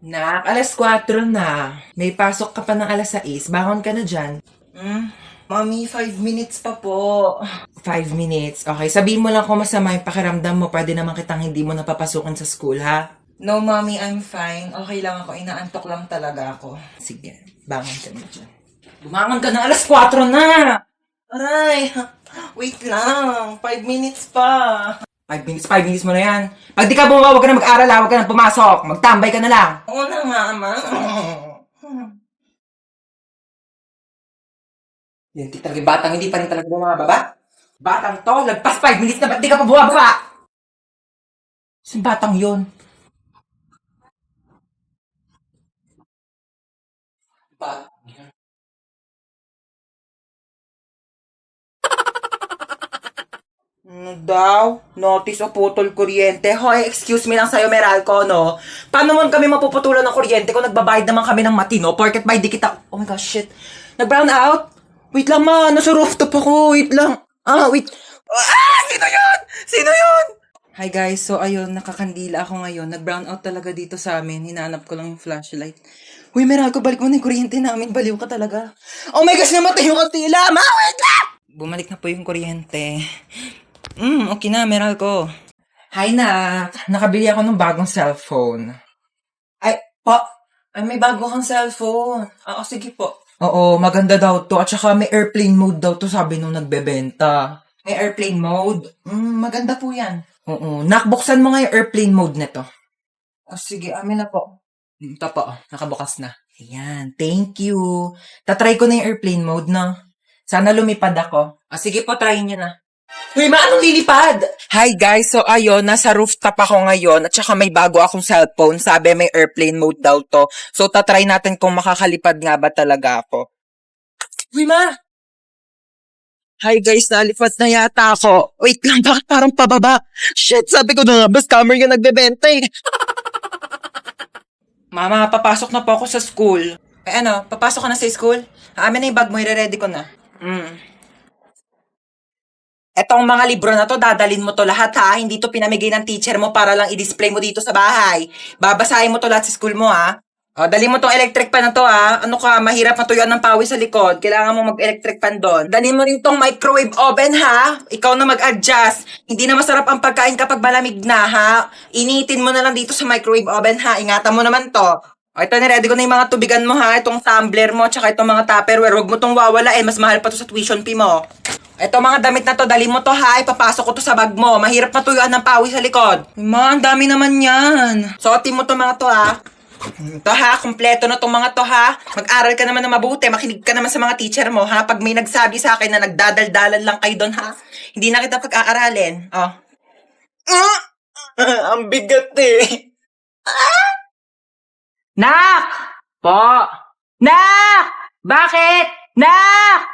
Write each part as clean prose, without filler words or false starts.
Nak, alas 4 na. May pasok ka pa ng alas 6. Bangon ka na dyan. Mami, 5 minutes pa po. 5 minutes. Okay, sabihin mo lang kung masama yung pakiramdam mo. Pwede naman kitang hindi mo napapasukin sa school, ha? No, Mami, I'm fine. Okay lang ako. Inaantok lang talaga ako. Sige, bangon ka na dyan. Bumangon ka na, alas 4 na! Aray! Wait lang. 5 minutes pa. 5 minutes mo na yan. Pag di ka bumaba, huwag ka na mag-aral, ha? Huwag ka na pumasok. Magtambay ka na lang. Oo na nga, Ma. Yan, talaga batang hindi pa rin talaga bumababa. Batang to, lagpas 5 minutes na, ba't di ka pa bumababa? Saan batang yun? Batang yun. Ano daw? Notice o putol kuryente. Hoy, excuse me lang sa'yo, Meralco, no? Paano mo kami mapuputulan ng kuryente kung nagbabayad naman kami ng matino? Porket by di kita... Oh my gosh, shit. Nag-brown out? Wait lang, ma. Nasa rooftop ako. Wait lang. Wait. Sino yun? Sino yun? Hi guys, so ayun, nakakandila ako ngayon. Nag-brown out talaga dito sa amin. Hinahanap ko lang yung flashlight. Uy, Meralco, balik mo na yung kuryente namin. Baliw ka talaga. Oh my gosh, namatay yung kandila. Ma, wait lang! Bumalik na po yung kuryente. Okay na, Meralco. Hi na, nakabili ako ng bagong cellphone. Ay, may bago kang cellphone. Sige po. Oo, maganda daw to. At saka may airplane mode daw to, sabi nung nagbebenta. May airplane mode. Maganda po yan. Oo, nakbuksan mo nga yung airplane mode nito. Sige, amin na po. Ito po, nakabukas na. Ayan, thank you. Tatry ko na yung airplane mode, no? Sana lumipad ako. Sige po, try niyo na. Uy, anong lilipad? Hi guys, so ayun, nasa rooftop ako ngayon at saka may bago akong cellphone. Sabi may airplane mode daw to. So tatry natin kung makakalipad nga ba talaga ako. Uy, ma! Hi guys, nalipad na yata ako. Wait lang, bakit parang pababa? Shit, sabi ko na nga, ba scammer yung nagbebenta eh. Mama, papasok na po ako sa school. Papasok ka na sa school? Amin na yung bag mo, i-ready ko na. Etong mga libro na to, dadalin mo to lahat ha. Hindi to pinamigay ng teacher mo para lang i-display mo dito sa bahay. Babasahin mo to lahat sa school mo ha. Dali mo tong electric fan na to ha. Ano ka, mahirap matuyuan ng pawis sa likod. Kailangan mo mag-electric fan doon. Dalhin mo rin tong microwave oven ha. Ikaw na mag-adjust. Hindi na masarap ang pagkain kapag malamig na ha. Initin mo na lang dito sa microwave oven ha. Ingatan mo naman to. Ito, niready ko na yung mga tubigan mo ha. Itong tumbler mo, tsaka itong mga tupperware. Huwag mo tong wawalain. Mas mahal pa to sa tuition fee mo. Ito mga damit na to, dali mo to ha, ipapasok ko to sa bag mo. Mahirap matuyuan ng pawis sa likod. Ma, ang dami naman yan. Suotin mo to mga to ha. Ito ha, kumpleto na tong mga to ha. Mag-aral ka naman na mabuti, makinig ka naman sa mga teacher mo ha. Pag may nagsabi sa akin na nagdadaldalan lang kayo doon ha, hindi na kita pag-aaralin. Ang bigat eh. Nak! Po! Nak! Bakit? Nak!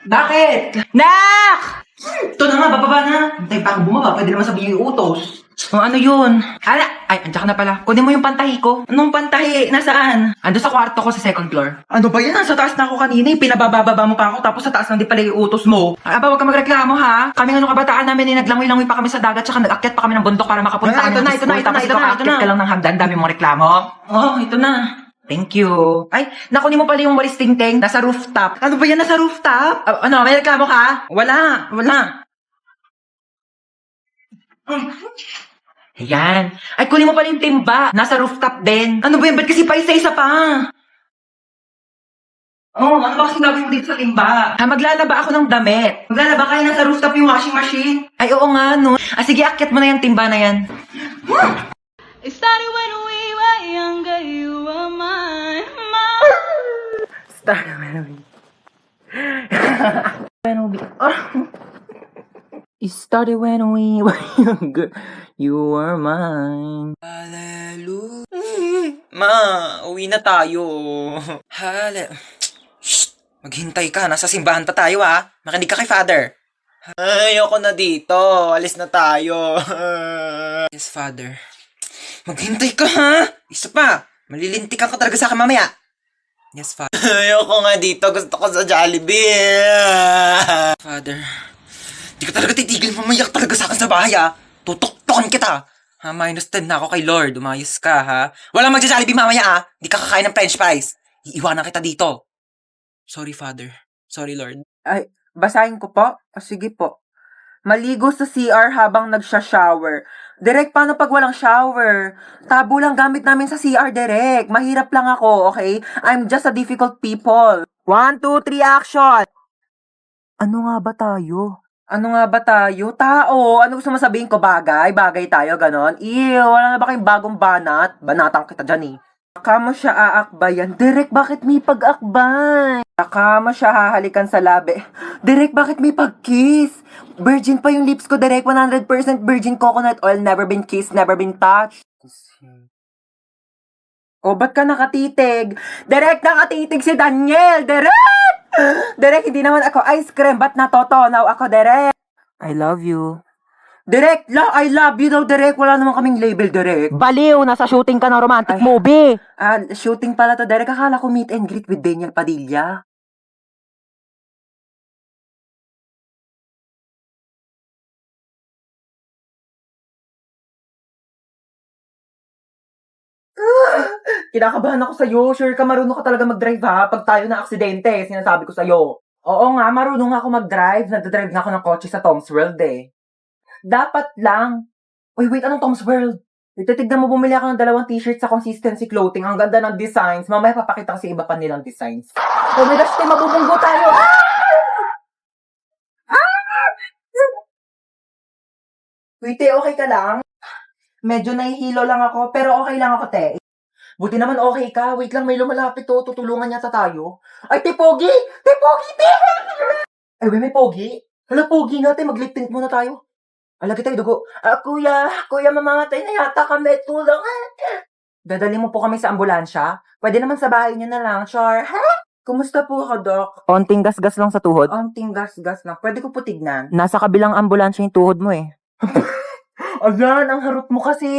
Bakit? Nak! Ito na nga, bababa na. Hintay pa ako bumaba, pwede naman sabihin yung utos. Ano yun? Ay, andyan ka na pala. Kunin mo yung pantahi ko. Anong pantahi? Nasaan? Ando sa kwarto ko sa second floor. Ano ba yan? Nasa taas na ako kanina. Pinabababa mo pa ako tapos sa taas na di pala yung utos mo. Aba, huwag ka magreklamo ha. Kaming kabataan namin, naglangoy-langoy pa kami sa dagat tsaka nag-akyat pa kami ng bundok para makapunta kami ng school. Tapos ito ka lang ng hagdan, dami mong reklamo. Ito na. Thank you. Ay, nakunin mo pala yung walis ting-ting. Nasa rooftop. Ano ba yan? Nasa rooftop? May reklamo ka? Wala. Ayan. Ay, kunin mo pala yung timba. Nasa rooftop din. Ano ba yan? Ba't kasi pa isa-isa pa? Ano ba kasi gagawin mo dito sa timba? Maglalaba ako ng damit. Maglalaba kayo nasa rooftop yung washing machine? Ay, oo nga, no. Sige, akyat mo na yung timba na yan. It started when we were younger, you were mine. It started when we were younger. You were mine. Hallelujah. Ma, uwi na tayo. Shh! Maghintay ka. Nasa simbahan pa tayo ha. Makinig ka kay Father. Ayoko na dito. Alis na tayo. Yes, Father. Maghintay ka ha. Isa pa. Malilintikan ka talaga sa akin mamaya. Yes, Father. Ayoko nga dito. Gusto ko sa Jollibee. Father. Di ka talaga titigil. Mamayak talaga sa akin sa bahay ha. Tutok-tokan kita. Ha, -10 na ako kay Lord. Umayos ka, ha? Walang magja-Jollibee mamaya, ah. Di ka kakain ng french fries. Iiwanan kita dito. Sorry, Father. Sorry, Lord. Ay, basahin ko po? O sige po. Maligo sa CR habang nagsha-shower. Direk, paano pag walang shower? Tabo lang gamit namin sa CR, Direk. Mahirap lang ako, okay? I'm just a difficult people. 1, 2, 3, action! Ano nga ba tayo? Ano nga ba tayo? Tao! Ano gusto mo sabihin ko? Bagay? Bagay tayo, ganon? Ew, wala na ba kayong bagong banat? Banatang kita dyan eh. Baka mo siya aakbayan. Direk, bakit may pag-akbay? Baka mo siya hahalikan sa labi. Direk, bakit may pag-kiss? Virgin pa yung lips ko, Direk. 100% virgin coconut oil. Never been kissed, never been touched. O, ba't ka nakatitig? Direk, nakatitig si Daniel! Direk! Direk, hindi naman ako ice cream. Ba't natotonaw ako, Direk? I love you. Direk, I love you daw, Direk. Wala naman kaming label, Direk. Baliw, nasa shooting ka ng romantic movie. Shooting pala to, Derek. Akala ko meet and greet with Daniel Padilla. Kinakabahan ako sa'yo. Sure ka, marunong ka talaga mag-drive ha. Pag tayo na aksidente, sinasabi ko sa'yo. Oo nga, marunong ako mag-drive. Nagdadrive na ako ng kotse sa Tom's World eh. Dapat lang. Uy, wait, anong Tom's World? Ititignan mo, bumili ako ng 2 t-shirts sa Consistency Clothing. Ang ganda ng designs. Mamaya papakita ko sa iba pa nilang designs. Oh my gosh, tayo, mabubunggo tayo. Wait, okay ka lang? Medyo nahihilo lang ako, pero okay lang ako, te. Buti naman okay ka. Wait lang, may lumalapit to. Tutulungan yata tayo. Ay, te, Pogi! Te, Pogi, te! Ay, may Pogi. Hala, Pogi nga, te. Mag-lip tint muna tayo. Alagi tayo, dugo. Kuya, mamamatay na yata kami. Tulong. Dadali mo po kami sa ambulansya? Pwede naman sa bahay niyo na lang, Char. Ha? Kumusta po ako, Doc? Onting gas-gas lang sa tuhod. Onting gas-gas lang. Pwede ko po tignan. Nasa kabilang ambulansya yung tuhod mo eh. Ayan, ang harot mo kasi.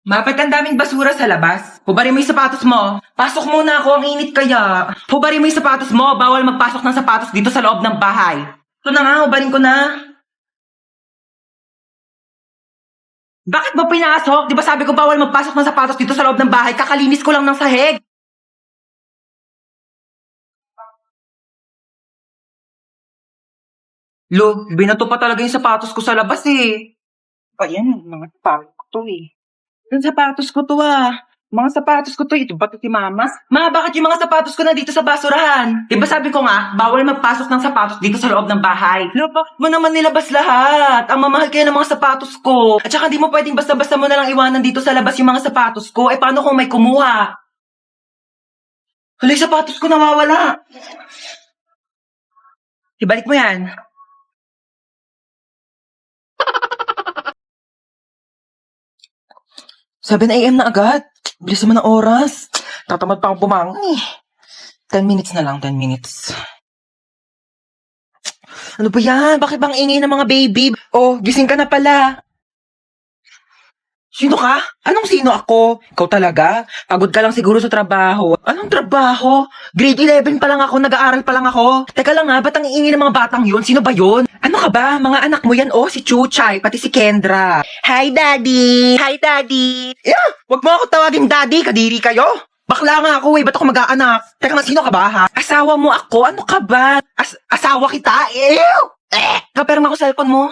Mapit ang daming basura sa labas. Hubarin mo yung sapatos mo. Pasok muna ako, ang init kaya. Hubarin mo yung sapatos mo. Bawal magpasok ng sapatos dito sa loob ng bahay. Ito na nga, hubarin ko na. Bakit mo pinasok? Di ba sabi ko bawal magpasok ng sapatos dito sa loob ng bahay? Kakalinis ko lang ng sahig. Lo, binato pa talaga yung sapatos ko sa labas eh. Ayan, mga sapatos ko to eh. Yung sapatos ko to ah. Mga sapatos ko to, ito ba to si Mama? Ma, bakit yung mga sapatos ko na dito sa basurahan? Diba sabi ko nga, bawal magpasok ng sapatos dito sa loob ng bahay. Lo, bakit mo naman nilabas lahat? Ang mamahal kaya ng mga sapatos ko. At saka di mo pwedeng basta-basta mo na lang iwanan dito sa labas yung mga sapatos ko. Eh, paano kung may kumuha? Hala, yung sapatos ko nawawala. Ibalik mo yan. 7 a.m. na agad. Bilis naman ng oras. Tatamad pa akong bumangon eh. 10 minutes na lang, 10 minutes. Ano ba yan? Bakit bang ingay ng mga baby? Oh, gising ka na pala. Sino ka? Anong sino ako? Ikaw talaga? Pagod ka lang siguro sa trabaho. Anong trabaho? Grade 11 pa lang ako, nag-aaral pa lang ako. Teka lang nga, ba't ang iingay ng mga batang yun? Sino ba yun? Ano ka ba? Mga anak mo yan, oh, si Chuchay, pati si Kendra. Hi, Daddy! Hi, Daddy! Yeah, wag mo ako tawagin Daddy, kadiri kayo. Bakla nga ako eh, ba't ako mag-aanak? Teka nga, sino ka ba ha? Asawa mo ako? Ano ka ba? Asawa kita? Ew! Kaperma ko cellphone mo.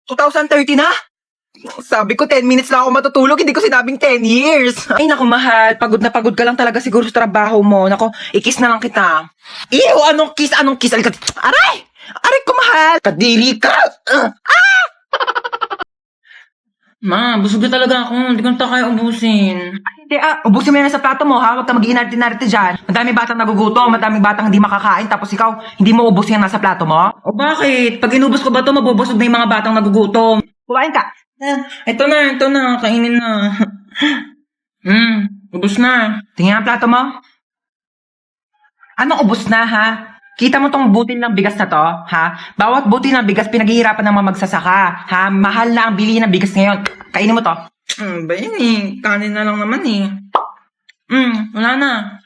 2030 na? Sabi ko 10 minutes lang ako matutulog, hindi ko sinabing 10 years. Ay naku mahal, pagod na pagod ka lang talaga siguro sa trabaho mo. Naku, i-kiss na lang kita. Ew, anong kiss? Anong kiss? Aray! Aray ko mahal! Kadiri ka! Ma, busog na talaga ako. Hindi ko na kaya ubusin. Ay, hindi ubusin mo yan sa plato mo ha. Huwag ka mag-iinarte-inarte dyan. Madaming batang nagugutom, madaming batang hindi makakain, tapos ikaw, hindi mo ubusin yan nasa plato mo? O bakit? Pag inubos ko ba ito, mabubusog na yung mga batang nagugutom. Kumain ka. Ito na. Kainin na. Ubus na. Tingnan ang plato mo. Anong ubus na, ha? Kita mo tong butil ng bigas na to, ha? Bawat butil ng bigas, pinaghihirapan ng mga magsasaka, ha? Mahal na ang bilihin ng bigas ngayon. Kainin mo to. Ba yun eh? Kanin na lang naman eh. Wala na.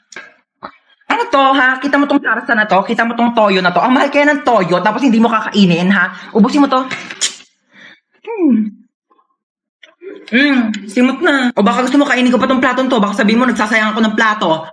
Ano to, ha? Kita mo tong sarasa na to? Kita mo tong toyo na to? Ang mahal kaya ng toyo, tapos hindi mo kakainin, ha? Ubusin mo to. Simot na. O baka gusto mo kainin ko pa tong platon to. Baka sabihin mo nagsasayang ako ng plato.